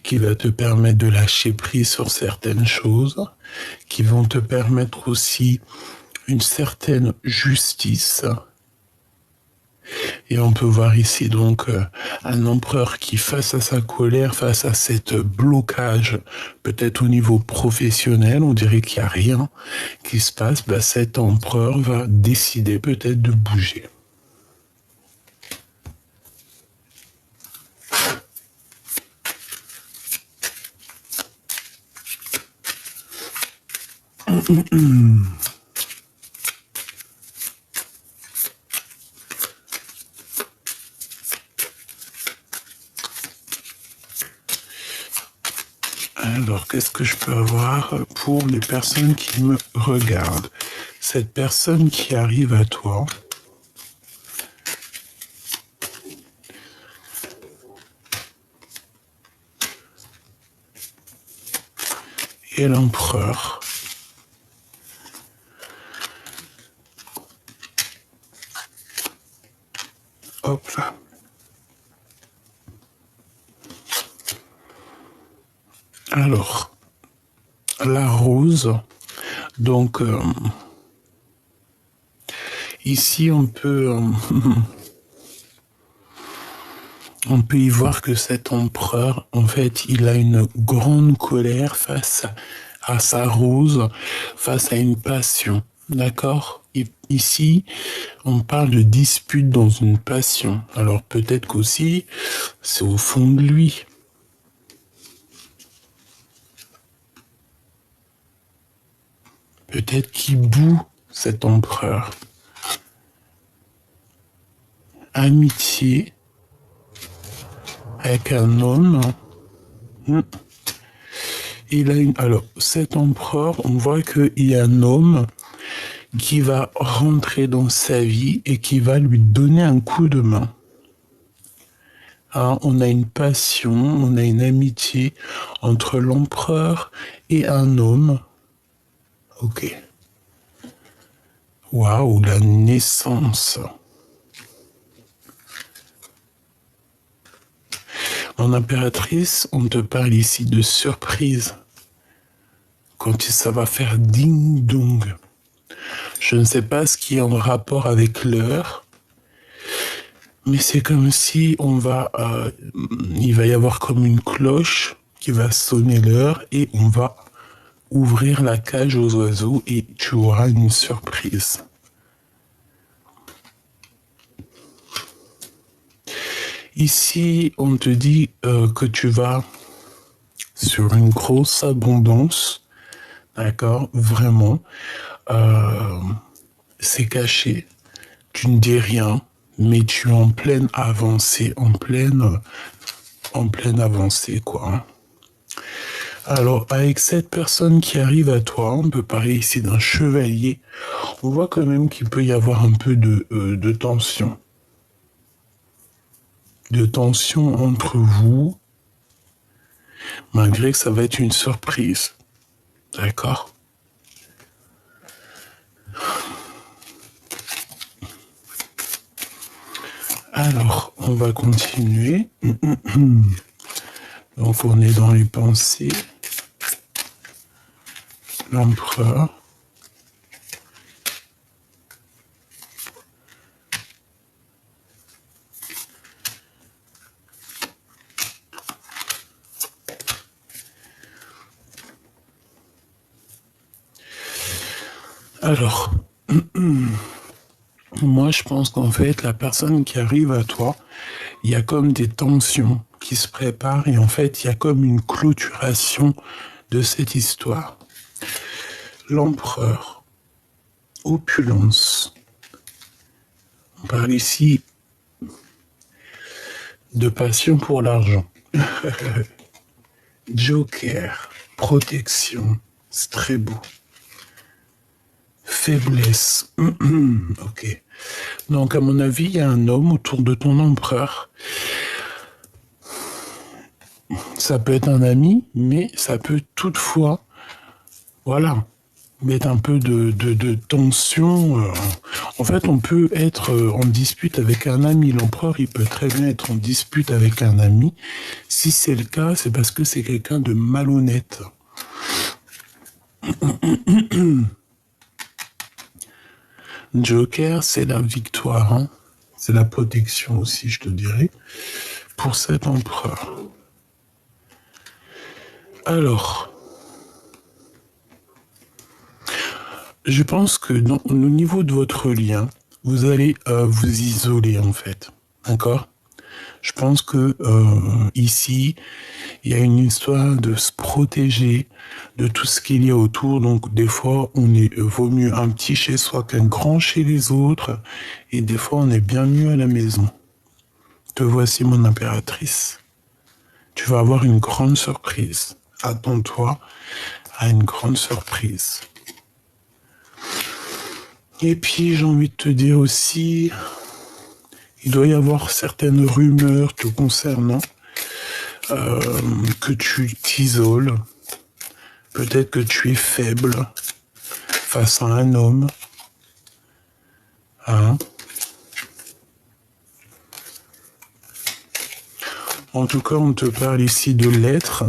qui va te permettre de lâcher prise sur certaines choses, qui vont te permettre aussi une certaine justice. Et on peut voir ici donc un empereur qui, face à sa colère, face à cet blocage, peut-être au niveau professionnel, on dirait qu'il n'y a rien qui se passe, bah, cet empereur va décider peut-être de bouger. Alors, qu'est-ce que je peux avoir pour les personnes qui me regardent? Cette personne qui arrive à toi, et l'empereur. Hop là. Alors, la rose, donc ici on peut on peut y voir que cet empereur, en fait, il a une grande colère face à sa rose, face à une passion, d'accord? Ici, on parle de dispute dans une passion. Alors peut-être qu'aussi, c'est au fond de lui. Peut-être qu'il boue cet empereur. Amitié avec un homme. Il a une... Alors, cet empereur, on voit qu'il y a un homme qui va rentrer dans sa vie et qui va lui donner un coup de main. Hein, on a une passion, on a une amitié entre l'empereur et un homme. Ok. Waouh, la naissance. En impératrice, on te parle ici de surprise. Quand ça va faire ding-dong. Je ne sais pas ce qui est en rapport avec l'heure, mais c'est comme si il va y avoir comme une cloche qui va sonner l'heure et on va ouvrir la cage aux oiseaux et tu auras une surprise. Ici, on te dit que tu vas sur une grosse abondance, d'accord, vraiment. C'est caché, tu ne dis rien, mais tu es en pleine avancée, en pleine avancée, quoi. Alors, avec cette personne qui arrive à toi, on peut parler ici d'un chevalier, on voit quand même qu'il peut y avoir un peu de tension. De tension entre vous, malgré que ça va être une surprise. D'accord ? Alors, on va continuer. Donc, on est dans les pensées. L'empereur. Alors, moi je pense qu'en fait, la personne qui arrive à toi, il y a comme des tensions qui se préparent et en fait, il y a comme une clôturation de cette histoire. L'empereur, opulence. On parle ici de passion pour l'argent. Joker, protection, c'est très beau. Faiblesse. Ok. Donc, à mon avis, il y a un homme autour de ton empereur. Ça peut être un ami, mais ça peut toutefois, voilà, mettre un peu de tension En fait, on peut être en dispute avec un ami. L'empereur, il peut très bien être en dispute avec un ami. Si c'est le cas, c'est parce que c'est quelqu'un de malhonnête. Joker, c'est la victoire, hein. C'est la protection aussi, je te dirais, pour cet empereur. Alors, je pense que au niveau de votre lien, vous allez vous isoler en fait, d'accord? Je pense que ici, il y a une histoire de se protéger de tout ce qu'il y a autour. Donc des fois, vaut mieux un petit chez soi qu'un grand chez les autres. Et des fois, on est bien mieux à la maison. Te voici mon impératrice. Tu vas avoir une grande surprise. Attends-toi à une grande surprise. Et puis, j'ai envie de te dire aussi, il doit y avoir certaines rumeurs te concernant, que tu t'isoles. Peut-être que tu es faible face à un homme. Hein? En tout cas, on te parle ici de lettres.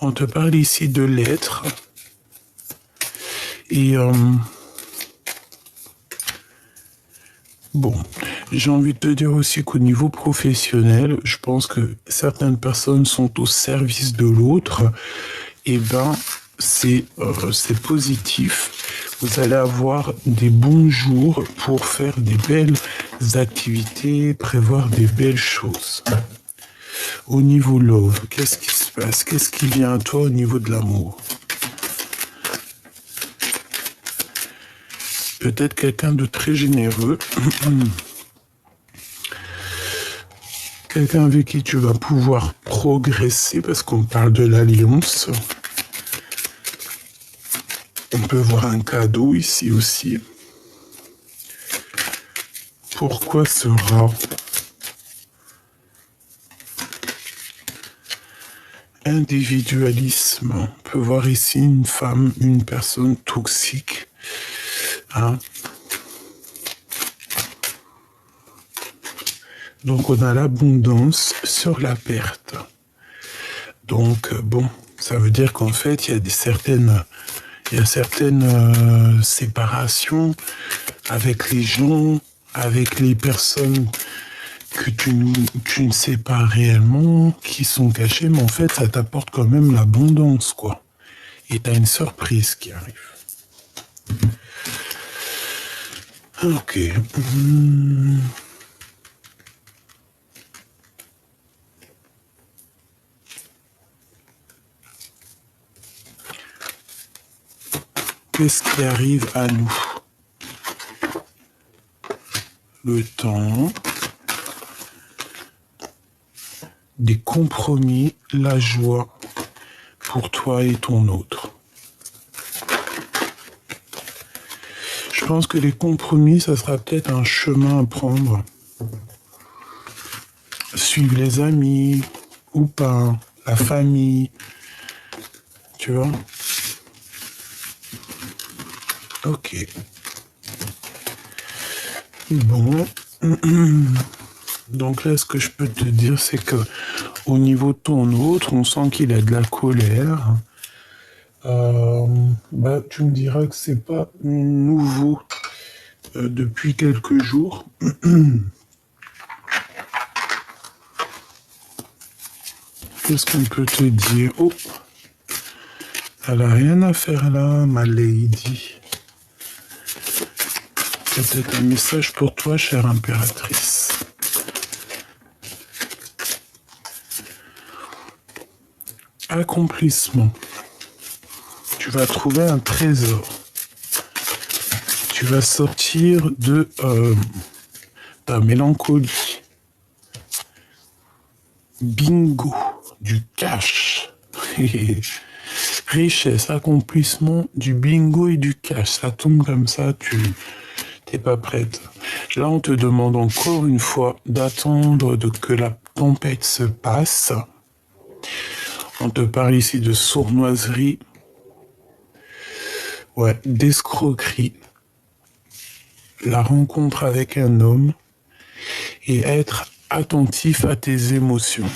On te parle ici de lettres. Et bon, j'ai envie de te dire aussi qu'au niveau professionnel, je pense que certaines personnes sont au service de l'autre. Et ben, c'est positif. Vous allez avoir des bons jours pour faire des belles activités, prévoir des belles choses. Au niveau love, qu'est-ce qui se passe? Qu'est-ce qui vient à toi au niveau de l'amour? Peut-être quelqu'un de très généreux. Quelqu'un avec qui tu vas pouvoir progresser parce qu'on parle de l'alliance. On peut voir un cadeau ici aussi. Pourquoi ce rat? Individualisme. On peut voir ici une femme, une personne toxique. Hein? Donc on a l'abondance sur la perte. Donc bon, ça veut dire qu'en fait il y a certaines séparations avec les gens, avec les personnes que tu ne sais pas réellement, qui sont cachées, mais en fait ça t'apporte quand même l'abondance, quoi. Et t'as une surprise qui arrive. Ok. Qu'est-ce qui arrive à nous? Le temps, des compromis, la joie pour toi et ton autre. Je pense que les compromis, ça sera peut-être un chemin à prendre. Suivre les amis ou pas, la famille, tu vois. Ok. Bon. Donc là, ce que je peux te dire, c'est que au niveau de ton autre, on sent qu'il a de la colère. Tu me diras que c'est pas nouveau depuis quelques jours. Qu'est-ce qu'on peut te dire? Oh, elle a rien à faire là, ma lady. C'est peut-être un message pour toi, chère impératrice. Accomplissement. Tu vas trouver un trésor. Tu vas sortir de ta mélancolie. Bingo, du cash. Richesse, accomplissement, du bingo et du cash. Ça tombe comme ça, tu n'es pas prête. Là, on te demande encore une fois d'attendre que la tempête se passe. On te parle ici de sournoiserie, ouais, d'escroquerie, la rencontre avec un homme et être attentif à tes émotions.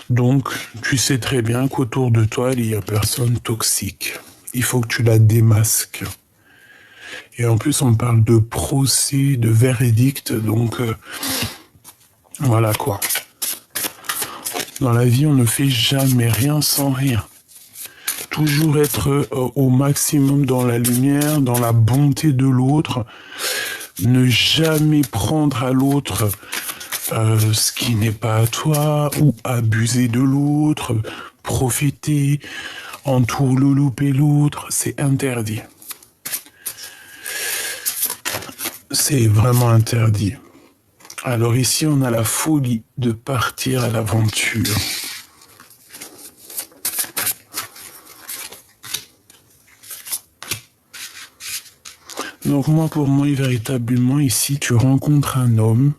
Donc, tu sais très bien qu'autour de toi, il y a personne toxique. Il faut que tu la démasques. Et en plus, on parle de procès, de verdict, donc voilà quoi. Dans la vie, on ne fait jamais rien sans rien. Toujours être au maximum dans la lumière, dans la bonté de l'autre. Ne jamais prendre à l'autre ce qui n'est pas à toi, ou abuser de l'autre, profiter, entourlouper l'autre, c'est interdit. C'est vraiment interdit. Alors ici, on a la folie de partir à l'aventure. Donc moi, pour moi, véritablement, ici, tu rencontres un homme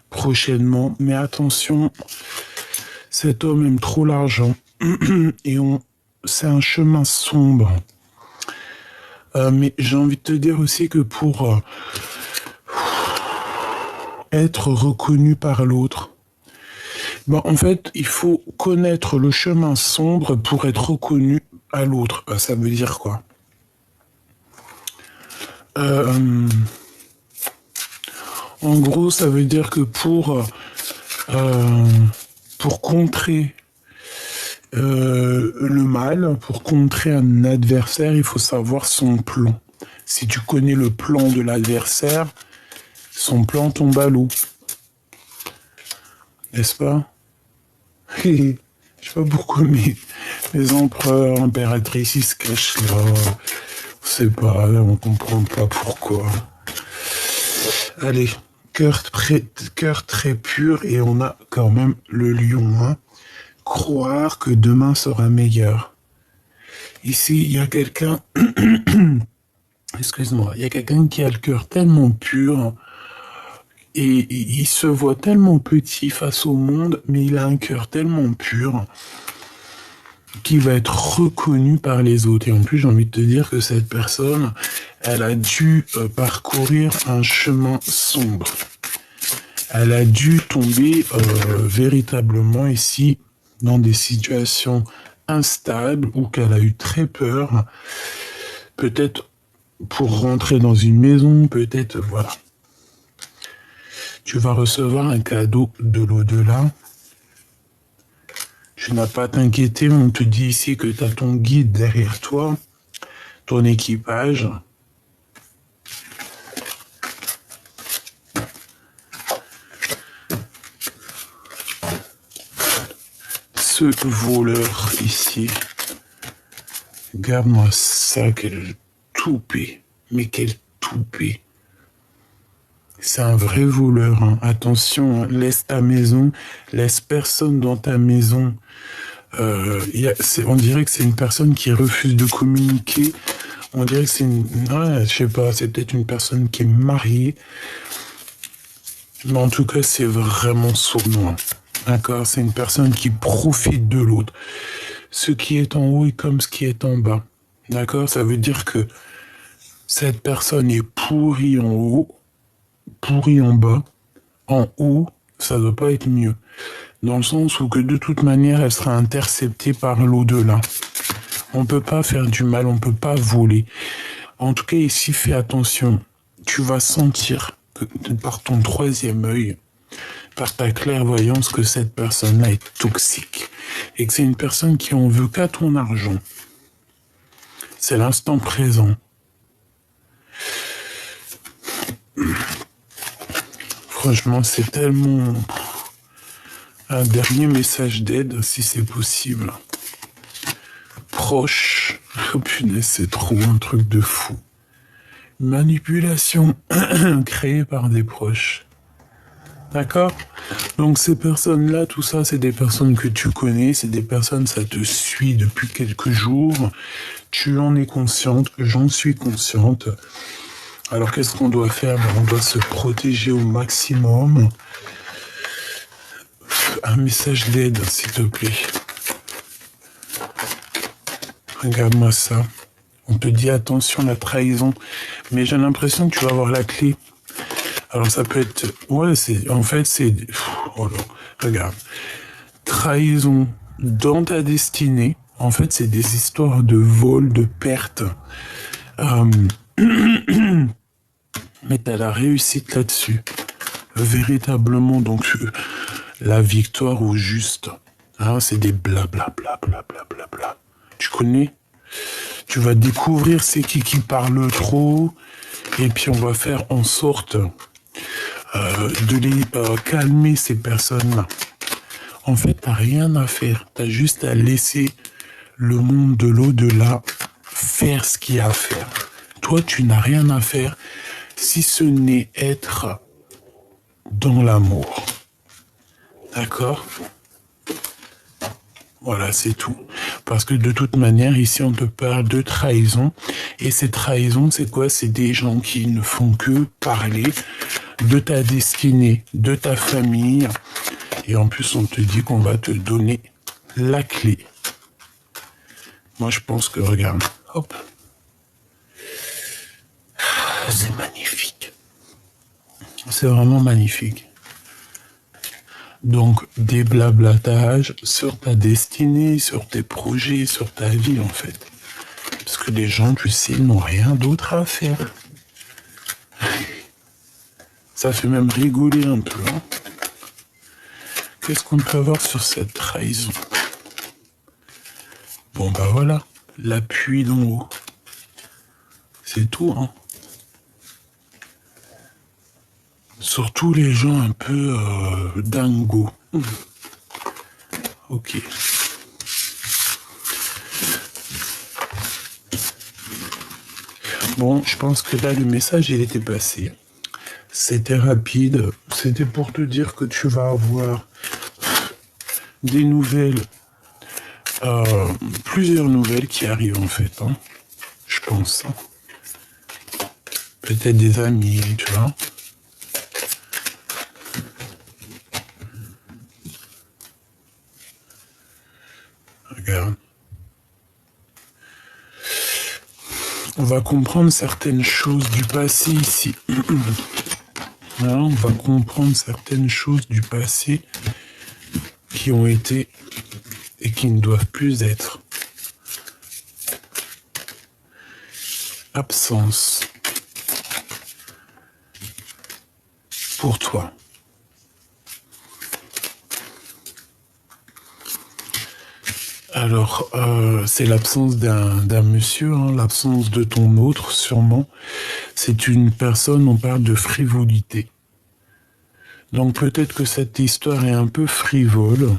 prochainement, mais attention, cet homme aime trop l'argent et c'est un chemin sombre. Mais j'ai envie de te dire aussi que pour être reconnu par l'autre, bon, en fait, il faut connaître le chemin sombre pour être reconnu à l'autre. Ça veut dire quoi? En gros, ça veut dire que pour contrer le mal, pour contrer un adversaire, il faut savoir son plan. Si tu connais le plan de l'adversaire, son plan tombe à l'eau. N'est-ce pas? Je sais pas pourquoi mes empereurs, impératrices, ils se cachent là. On sait pas, on comprend pas pourquoi. Allez, cœur très pur et on a quand même le lion. Hein. Croire que demain sera meilleur. Ici, il y a quelqu'un... Excuse-moi, il y a quelqu'un qui a le cœur tellement pur et il se voit tellement petit face au monde, mais il a un cœur tellement pur qui va être reconnu par les autres. Et en plus, j'ai envie de te dire que cette personne, elle a dû parcourir un chemin sombre. Elle a dû tomber véritablement ici dans des situations instables ou qu'elle a eu très peur. Peut-être pour rentrer dans une maison, peut-être, voilà. Tu vas recevoir un cadeau de l'au-delà. Tu n'as pas à t'inquiéter, on te dit ici que tu as ton guide derrière toi, ton équipage. Ce voleur ici, regarde-moi ça, quel toupet, mais quel toupet. C'est un vrai voleur, hein. Attention, hein. Laisse ta maison, laisse personne dans ta maison. On dirait que c'est une personne qui refuse de communiquer. On dirait que c'est une... Ouais, je sais pas, c'est peut-être une personne qui est mariée. Mais en tout cas, c'est vraiment sournois. D'accord? C'est une personne qui profite de l'autre. Ce qui est en haut est comme ce qui est en bas. D'accord? Ça veut dire que cette personne est pourrie en haut, pourrie en bas. En haut, ça ne doit pas être mieux. Dans le sens où que de toute manière, elle sera interceptée par l'au-delà. On ne peut pas faire du mal, on ne peut pas voler. En tout cas, ici, fais attention. Tu vas sentir que, par ton troisième œil, par ta clairvoyance, que cette personne-là est toxique. Et que c'est une personne qui en veut qu'à ton argent. C'est l'instant présent. Franchement, c'est tellement... Un dernier message d'aide, si c'est possible. Proche. Oh punaise, c'est trop un truc de fou. Manipulation créée par des proches. D'accord? Donc ces personnes-là, tout ça, c'est des personnes que tu connais, c'est des personnes, ça te suit depuis quelques jours. Tu en es consciente, j'en suis consciente. Alors qu'est-ce qu'on doit faire? On doit se protéger au maximum. Un message d'aide, s'il te plaît. Regarde-moi ça. On te dit attention, la trahison. Mais j'ai l'impression que tu vas avoir la clé. Alors ça peut être... Ouais, c'est... En fait, c'est... Oh là, regarde. Trahison dans ta destinée. En fait, c'est des histoires de vol, de perte. Mais t'as la réussite là-dessus. Véritablement, donc, la victoire au juste. Hein, c'est des blablabla, blablabla. Tu connais? Tu vas découvrir c'est qui parle trop. Et puis, on va faire en sorte de les calmer, ces personnes-là. En fait, t'as rien à faire. T'as juste à laisser le monde de l'au-delà faire ce qu'il y a à faire. Toi, tu n'as rien à faire si ce n'est être dans l'amour. D'accord? Voilà, c'est tout. Parce que de toute manière, ici, on te parle de trahison. Et ces trahisons, c'est quoi? C'est des gens qui ne font que parler de ta destinée, de ta famille. Et en plus, on te dit qu'on va te donner la clé. Moi, je pense que, regarde, hop. C'est magnifique. C'est vraiment magnifique. Donc, des blablatages sur ta destinée, sur tes projets, sur ta vie, en fait. Parce que les gens, tu sais, n'ont rien d'autre à faire. Ça fait même rigoler un peu. Hein. Qu'est-ce qu'on peut avoir sur cette trahison? Bon, bah voilà. L'appui d'en haut. C'est tout, hein. Surtout les gens un peu dingos. Ok. Bon, je pense que là, le message, il était passé. C'était rapide. C'était pour te dire que tu vas avoir des nouvelles, plusieurs nouvelles qui arrivent en fait. Hein. Je pense. Hein. Peut-être des amis, tu vois. Regarde. On va comprendre certaines choses du passé ici. Là, on va comprendre certaines choses du passé qui ont été et qui ne doivent plus être. Absence. Pour toi. Alors, c'est l'absence d'un monsieur, hein, l'absence de ton autre, sûrement. C'est une personne, on parle de frivolité. Donc peut-être que cette histoire est un peu frivole.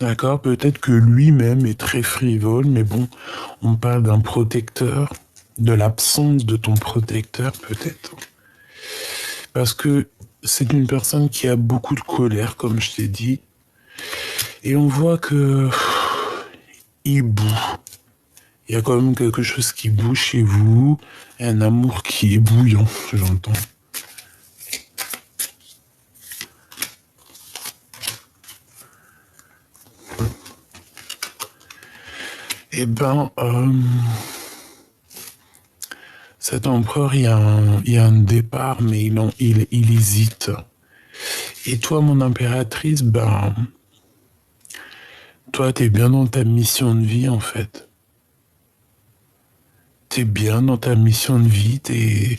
D'accord? Peut-être que lui-même est très frivole, mais bon, on parle d'un protecteur, de l'absence de ton protecteur, peut-être. Parce que c'est une personne qui a beaucoup de colère, comme je t'ai dit. Et on voit que il boue. Il y a quand même quelque chose qui boue chez vous. Un amour qui est bouillant, j'entends. Eh ben, cet empereur, il y a un départ, mais il hésite. Et toi, mon impératrice, ben... Toi, t'es bien dans ta mission de vie, en fait. T'es bien dans ta mission de vie, t'es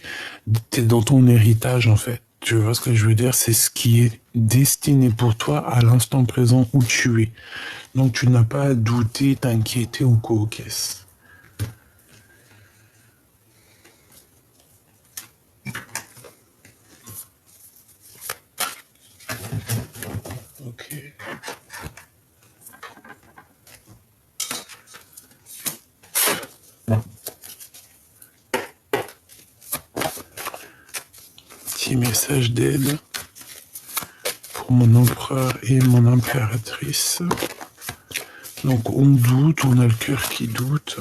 dans ton héritage, en fait. Tu vois ce que je veux dire? C'est ce qui est destiné pour toi à l'instant présent où tu es. Donc, tu n'as pas à douter, t'inquiéter ou quoi aux caisses. Ok. Petit message d'aide pour mon empereur et mon impératrice. Donc on doute, on a le cœur qui doute.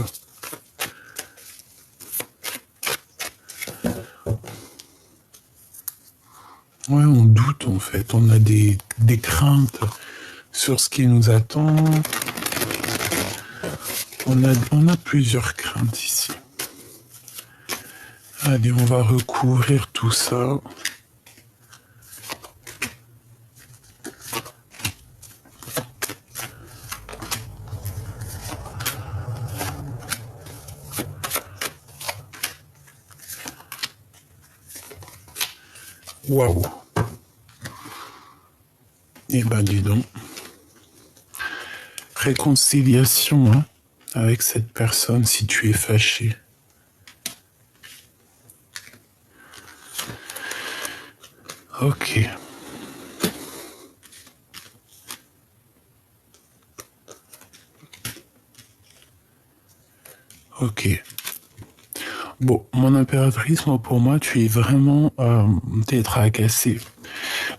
Ouais, on doute en fait, on a des craintes sur ce qui nous attend. On a plusieurs craintes ici. Allez, on va recouvrir tout ça. Waouh! Eh ben, dis donc. Réconciliation, hein, avec cette personne si tu es fâché. Ok. Ok. Bon, mon impératrice, moi, pour moi, tu es vraiment t'es tracassé.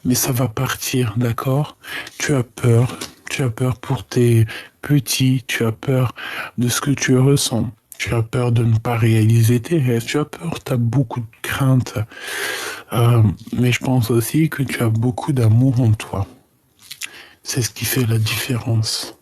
Mais ça va partir, d'accord? Tu as peur. Tu as peur pour tes petits. Tu as peur de ce que tu ressens. Tu as peur de ne pas réaliser tes rêves. Tu as peur, tu as beaucoup de craintes. Mais je pense aussi que tu as beaucoup d'amour en toi. C'est ce qui fait la différence.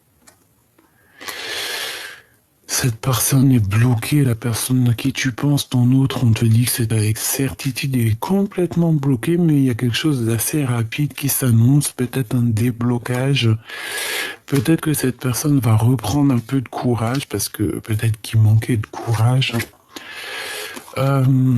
Cette personne est bloquée, la personne à qui tu penses, ton autre, on te dit que c'est avec certitude, il est complètement bloqué, mais il y a quelque chose d'assez rapide qui s'annonce, peut-être un déblocage. Peut-être que cette personne va reprendre un peu de courage, parce que peut-être qu'il manquait de courage. On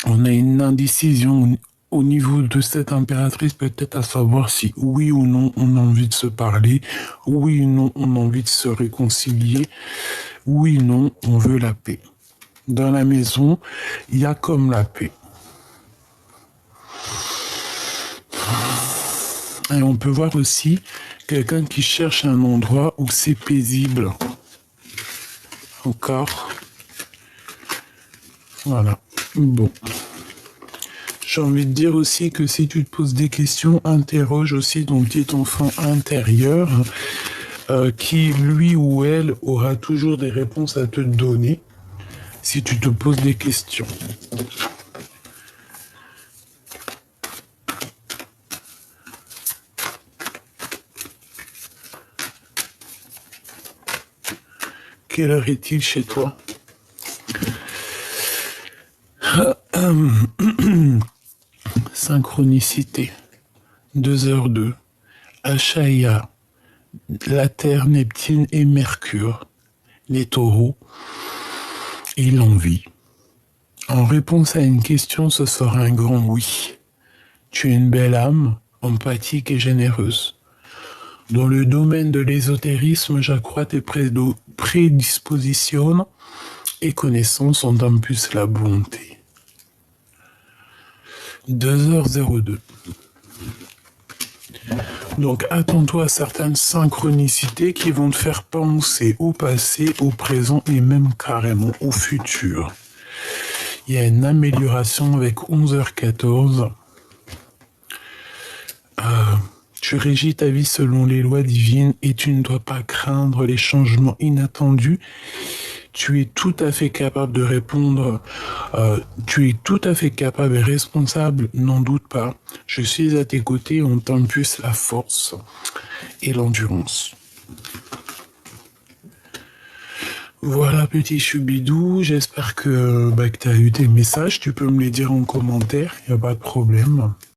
a une indécision au niveau de cette impératrice, peut-être à savoir si oui ou non on a envie de se parler, oui ou non on a envie de se réconcilier, oui ou non on veut la paix. Dans la maison, il y a comme la paix. Et on peut voir aussi quelqu'un qui cherche un endroit où c'est paisible. Encore. Voilà. Bon. J'ai envie de dire aussi que si tu te poses des questions, interroge aussi ton petit enfant intérieur qui, lui ou elle, aura toujours des réponses à te donner si tu te poses des questions. Quelle heure est-il chez toi? Synchronicité. 2h02. Achaïa. La Terre, Neptune et Mercure. Les taureaux. Et l'envie. En réponse à une question, ce sera un grand oui. Tu es une belle âme, empathique et généreuse. Dans le domaine de l'ésotérisme, j'accrois tes prédispositions et connaissances en tant plus la bonté. 2h02. Donc attends-toi à certaines synchronicités qui vont te faire penser au passé, au présent et même carrément au futur. Il y a une amélioration avec 11h14. Tu régis ta vie selon les lois divines et tu ne dois pas craindre les changements inattendus. Tu es tout à fait capable de répondre. Tu es tout à fait capable et responsable, n'en doute pas. Je suis à tes côtés, on t'impulse la force et l'endurance. Voilà, petit choubidou, j'espère que tu as eu tes messages. Tu peux me les dire en commentaire, il n'y a pas de problème.